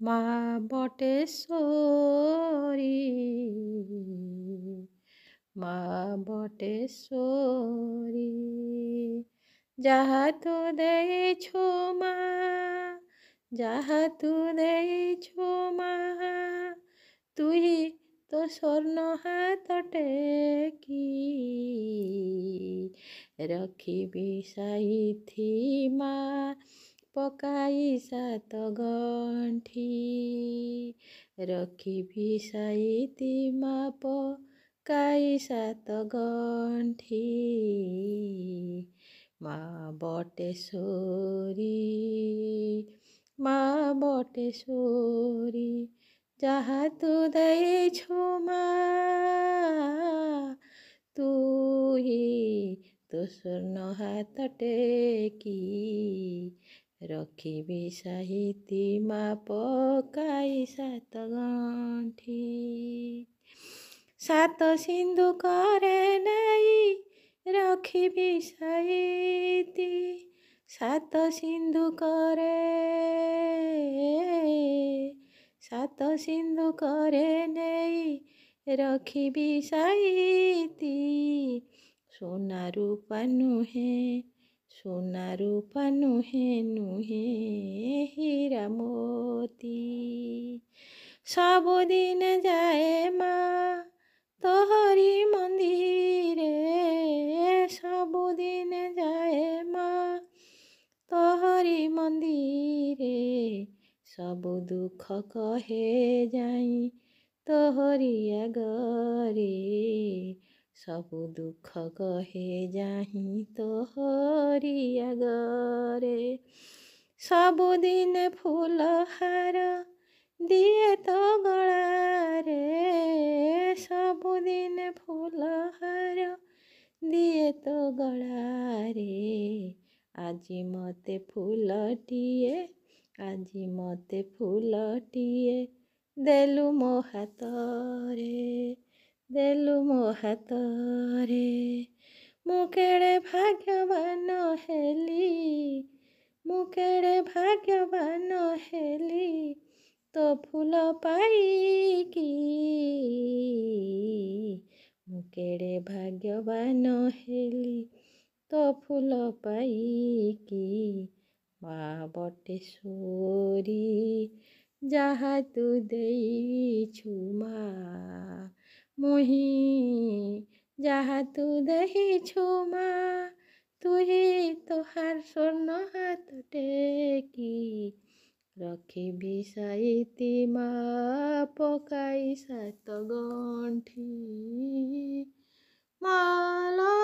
মা বটেশ্বরী, মা বটেশ্বরী, যাহা তু ଦେଇଛୁ মা, যাহা তু ଦେଇଛୁ মা, তুই তো ସ୍ୱର୍ଣ୍ଣ ହାତ ଟେକି ରଖିବି ସାଇଥି ମା, ପକାଇ ସାତ ଗଣ୍ଠି ରଖିବି ସାଇତି ମା, ପକାଇ ସାତ ଗଣ୍ଠି। ମା ବଟେଶ୍ୱରୀ, ମା ବଟେଶ୍ୱରୀ, ଯାହା ତୁ ଦେଇଛୁ ମା, ତୁହି ତୋ ସ୍ୱର୍ଣ୍ଣ ହାତ ଟେକି ରଖିବି ସାଇତି ମା, ପକାଇ ସାତ ଗଣ୍ଠି। ସାତ ସିନ୍ଦୁକରେ ନେଇ ରଖିବି ସାଇତି, ସାତ ସିନ୍ଦୁକରେ, ସାତ ସିନ୍ଦୁକରେ ନେଇ ରଖିବି ସାଇତି, সোনা রূপা নুহে, সোনা রূপা নুহে, নুহে হীরা মোতি। ସବୁଦିନ ଯାଏ ମା ତୋହରି ମନ୍ଦିରେ, ସବୁଦିନ ଯାଏ ମା ତୋହରି ମନ୍ଦିରେ, ସବୁ ଦୁଃଖ କହେ ଯାଇ ତୋହରି ଆଗରେ, ସବୁ ଦୁଃଖ କହେ ଯାହି ତୋହରି ଆଗରେ। ସବୁଦିନ ଫୁଲହାର ଦିଏ ତୋ ଗଳାରେ, ସବୁଦିନ ଫୁଲହାର ଦିଏ ତୋ ଗଳାରେ, ଆଜି ମତେ ଫୁଲଟିଏ, ଆଜି ମତେ ଫୁଲଟିଏ ଦେଲୁ ମୋ ହାତରେ, ଦେଲୁ ମୋ ହାତରେ। ମୁଁ କେଡ଼େ ଭାଗ୍ୟବାନ ହେଲି, ମୁଁ କେଡ଼େ ଭାଗ୍ୟବାନ ହେଲି ତୋ ଫୁଲ ପାଇକି, ମୁଁ କେଡ଼େ ଭାଗ୍ୟବାନ ହେଲି ତୋ ଫୁଲ ପାଇକି। ମା ବଟେଶ୍ୱରୀ, ଯାହା ତୁ ଦେଇଛୁ ମା, ମୁହିଁ ଯାହା ତୁ ଦେଇଛୁ ମା, ତୁହି ତୋହାର ସ୍ୱର୍ଣ୍ଣ ହାତ ଟେକି ରଖିବି ସାଇତି ମା, ପକାଇ ସାତ ଗଣ୍ଠି। ମାଲୋ